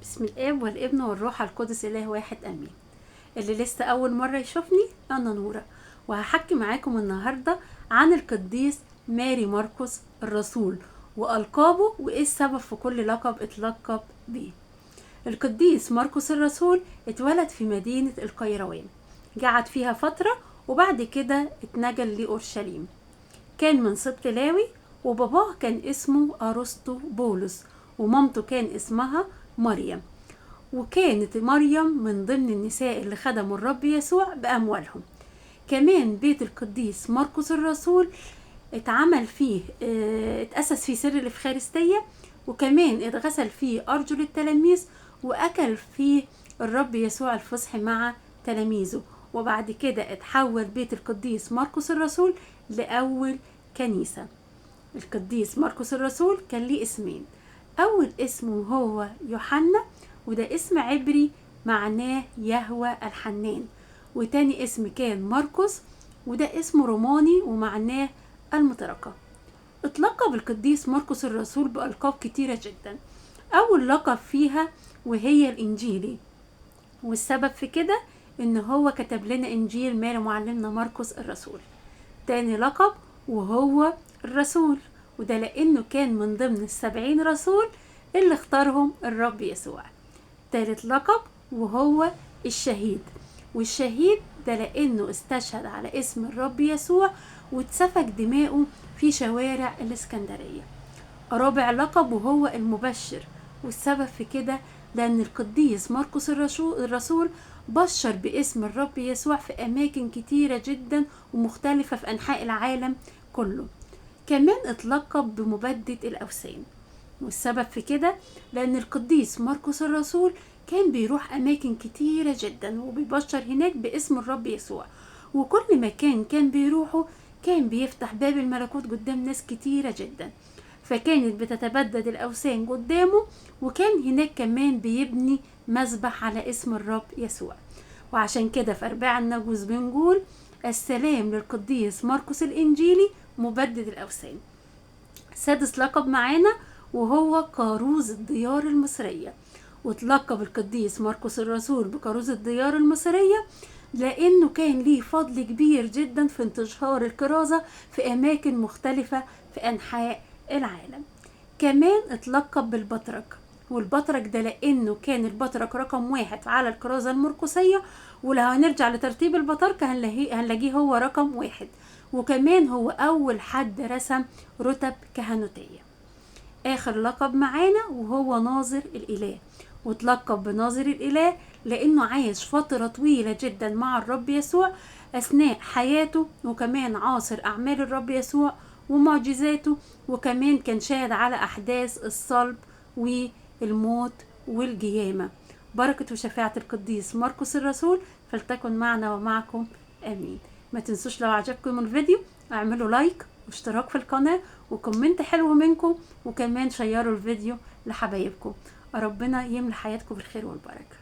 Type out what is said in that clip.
بسم الاب والابن والروح القدس اله واحد امين. اللي لسه اول مرة يشوفني انا نورة، وهحكي معاكم النهاردة عن القديس ماري مرقس الرسول والقابه وايه السبب في كل لقب اتلقب بيه. القديس مرقس الرسول اتولد في مدينة القيروان، قعد فيها فترة وبعد كده اتنقل لأورشليم. كان من سبط لاوي، وباباه كان اسمه أرسطو بولس، ومامته كان اسمها مريم. وكانت مريم من ضمن النساء اللي خدموا الرب يسوع بأموالهم. كمان بيت القديس مرقس الرسول اتعمل فيه اتأسس فيه سر الإفخارستية، وكمان اتغسل فيه أرجل التلاميذ، وأكل فيه الرب يسوع الفصح مع تلاميذه. وبعد كده اتحول بيت القديس مرقس الرسول لأول كنيسة. القديس مرقس الرسول كان ليه اسمين، أول اسمه هو يوحنا، وده اسم عبري معناه يهوى الحنان. وتاني اسم كان مرقس، وده اسم روماني ومعناه المطرقة. اتلقب القديس مرقس الرسول بألقاب كتيرة جدا. أول لقب فيها وهي الإنجيلي، والسبب في كده إن هو كتب لنا إنجيل ماري معلمنا مرقس الرسول. تاني لقب وهو الرسول، وده لأنه كان من ضمن 70 رسول اللي اختارهم الرب يسوع. تالت لقب وهو الشهيد، والشهيد ده لأنه استشهد على اسم الرب يسوع واتسفك دماؤه في شوارع الإسكندرية. رابع لقب وهو المبشر، والسبب في كده لأن القديس مرقس الرسول بشر باسم الرب يسوع في أماكن كتيرة جدا ومختلفة في أنحاء العالم كله. كمان اتلقب بمبدد الأوثان، والسبب في كده لأن القديس مرقس الرسول كان بيروح أماكن كتيرة جدا وبيبشر هناك باسم الرب يسوع، وكل مكان كان بيروحه كان بيفتح باب الملكوت قدام ناس كتيرة جدا، فكانت بتتبدد الأوثان قدامه، وكان هناك كمان بيبني مذبح على اسم الرب يسوع. وعشان كده في أرباع النجوز بنقول السلام للقديس مرقس الإنجيلي مبدد الأوثان. سادس لقب معانا وهو كاروز الديار المصرية، وتلقب القديس مرقس الرسول بكاروز الديار المصرية لأنه كان ليه فضل كبير جدا في انتشار الكرازة في أماكن مختلفة في أنحاء العالم. كمان اتلقب بالبطرك، والبطرك ده لأنه كان البطرك رقم 1 على الكرازة المرقسية، ولو هنرجع لترتيب البطركة هنلاقيه هو رقم 1، وكمان هو أول حد رسم رتب كهنوتية. آخر لقب معانا وهو ناظر الإله، وتلقب بناظر الإله لأنه عايش فترة طويلة جدا مع الرب يسوع أثناء حياته، وكمان عاصر أعمال الرب يسوع ومعجزاته، وكمان كان شاهد على أحداث الصلب والموت والقيامة. بركة وشفاعة القديس مرقس الرسول فلتكن معنا ومعكم آمين. ما تنسوش لو عجبكم الفيديو اعملوا لايك واشتراك في القناة وكومنت حلو منكم، وكمان شيروا الفيديو لحبايبكم. ربنا يملى حياتكم بالخير والبركة.